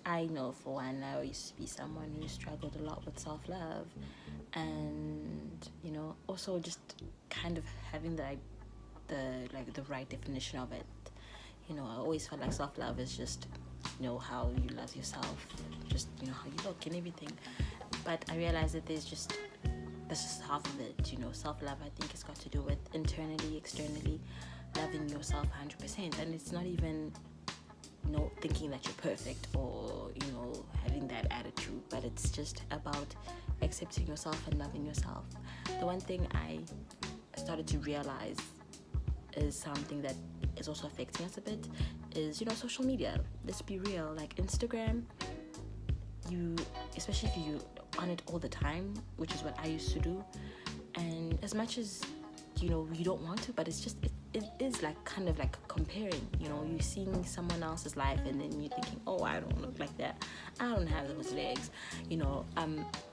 I know for one, I used to be someone who struggled a lot with self-love, and also just kind of having the right definition of it. I always felt like self-love is just how you love yourself, just how you look and everything. But I realized that that's just half of it. Self-love, I think, has got to do with internally, externally, loving yourself 100%. And it's not even thinking that you're perfect, or having that attitude, but it's just about accepting yourself and loving yourself. The one thing I started to realize is something that is also affecting us a bit is social media. Let's be real, like Instagram, you, especially if you on it all the time, which is what I used to do, and as much as you don't want to, but it's just it is like kind of like comparing. You're seeing someone else's life, and then you're thinking, oh, I don't look like that, I don't have those legs.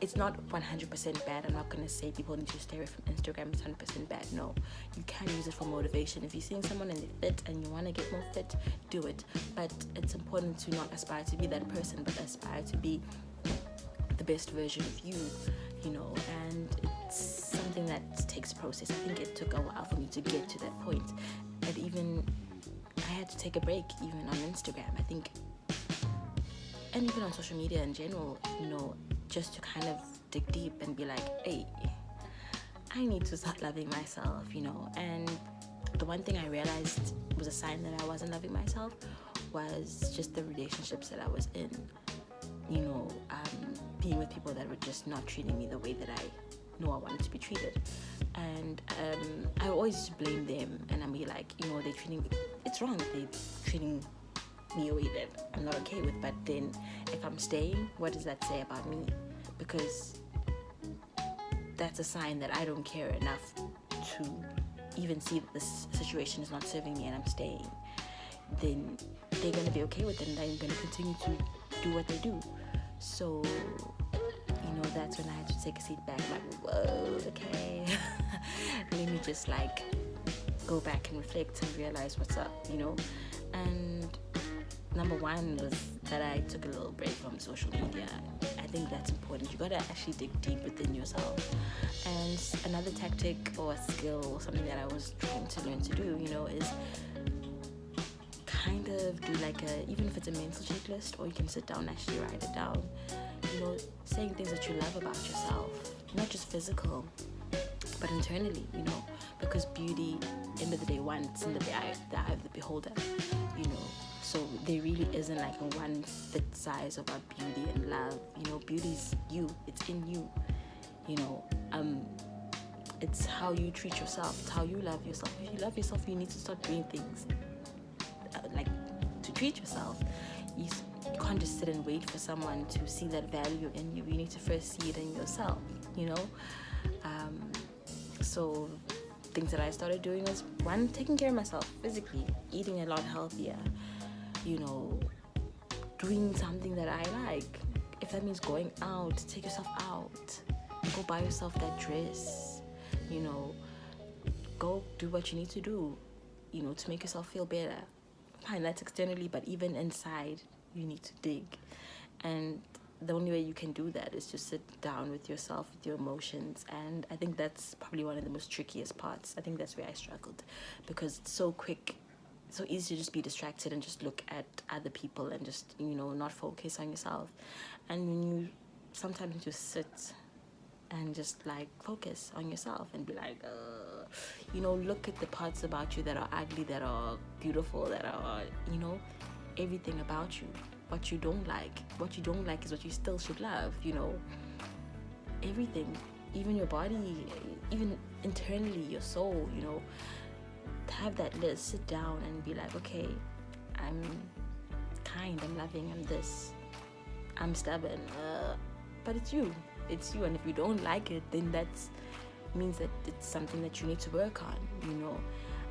It's not 100% bad. I'm not going to say people need to stay away from Instagram. It's 100% bad. No, you can use it for motivation. If you're seeing someone and they're fit and you want to get more fit, do it. But it's important to not aspire to be that person, but aspire to be the best version of you. And it's something that takes process. I think it took a while for me to get to that point, and even I had to take a break, even on Instagram, I think, and even on social media in general, just to kind of dig deep and be like, hey, I need to start loving myself. And the one thing I realized was a sign that I wasn't loving myself was just the relationships that I was in. Being with people that were just not treating me the way that I know I wanted to be treated. And I always used to blame them, and I'd be like, they're treating, it's wrong, they're treating me a way that I'm not okay with. But then if I'm staying, what does that say about me? Because that's a sign that I don't care enough to even see that this situation is not serving me and I'm staying. Then they're going to be okay with it, and I'm going to continue to do what they do. So that's when I had to take a seat back, like, whoa, okay. Let me just go back and reflect and realize what's up. And number one was that I took a little break from social media. I think that's important. You gotta actually dig deep within yourself. And another tactic or a skill or something that I was trying to learn to do, is kind of do even if it's a mental checklist, or you can sit down and actually write it down, saying things that you love about yourself, not just physical, but internally, because beauty, end of the day, it's in the eye of the beholder, so there really isn't a one fit size about beauty and love. Beauty's you, it's in you. It's how you treat yourself, it's how you love yourself. If you love yourself, you need to start doing things to treat yourself. You can't just sit and wait for someone to see that value in you. You need to first see it in yourself. So things that I started doing was, one, taking care of myself physically, eating a lot healthier, doing something that I like. If that means going out, take yourself out, go buy yourself that dress, go do what you need to do, to make yourself feel better. Fine, that's externally, but even inside, you need to dig. And the only way you can do that is to sit down with yourself, with your emotions. And I think that's probably one of the most trickiest parts. I think that's where I struggled, because it's so quick, so easy to just be distracted and just look at other people and just, not focus on yourself. And when you sometimes just sit and just focus on yourself and be like, look at the parts about you that are ugly, that are beautiful, that are, everything about you. What you don't like is what you still should love. Everything, even your body, even internally, your soul. Have that list, sit down and be like, okay, I'm kind, I'm loving, I'm this, I'm stubborn, but it's you, and if you don't like it, then that means that it's something that you need to work on,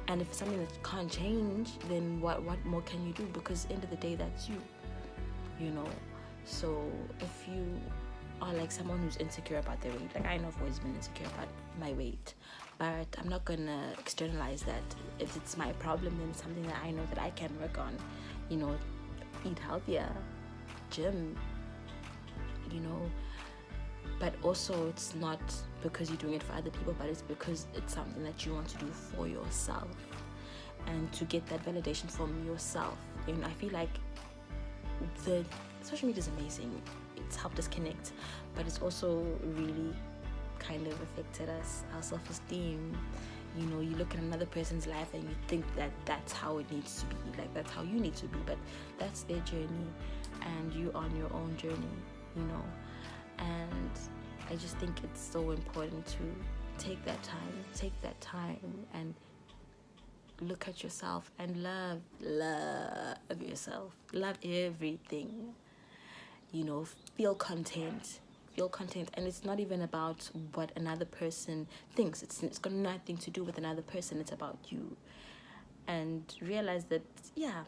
and if it's something that can't change, then what more can you do? Because at the end of the day, that's you. So if you are someone who's insecure about their weight, I know I've always been insecure about my weight, but I'm not gonna externalize that. If it's my problem, then it's something that I know that I can work on. Eat healthier, gym, you know. But also, it's not because you're doing it for other people, but it's because it's something that you want to do for yourself, and to get that validation from yourself. And I feel like the social media is amazing. It's helped us connect, but it's also really kind of affected us, our self-esteem. You know, you look at another person's life and you think that that's how it needs to be, like that's how you need to be, but that's their journey and you on your own journey, you know. And I just think it's so important to take that time and look at yourself and love yourself, love everything, you know. Feel content, and it's not even about what another person thinks. It's got nothing to do with another person. It's about you. And realize that, yeah,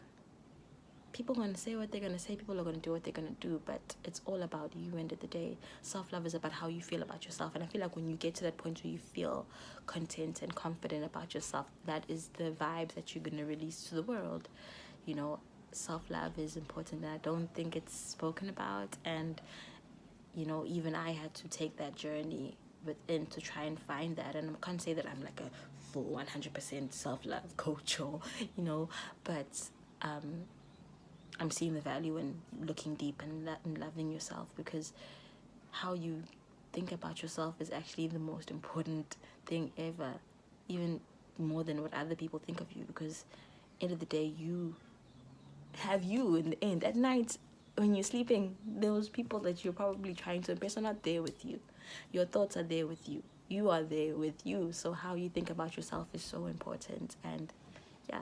people are going to say what they're going to say, people are going to do what they're going to do, but it's all about you. End of the day, self-love is about how you feel about yourself. And I feel like when you get to that point where you feel content and confident about yourself, that is the vibes that you're going to release to the world. You know, self-love is important, and I don't think it's spoken about. And you know, even I had to take that journey within to try and find that. And I can't say that I'm like a full 100% self-love coach, or you know, but I'm seeing the value in looking deep and loving yourself, because how you think about yourself is actually the most important thing ever, even more than what other people think of you. Because end of the day, you have you in the end. At night when you're sleeping, those people that you're probably trying to impress are not there with you. Your thoughts are there with you. You are there with you. So how you think about yourself is so important. And yeah.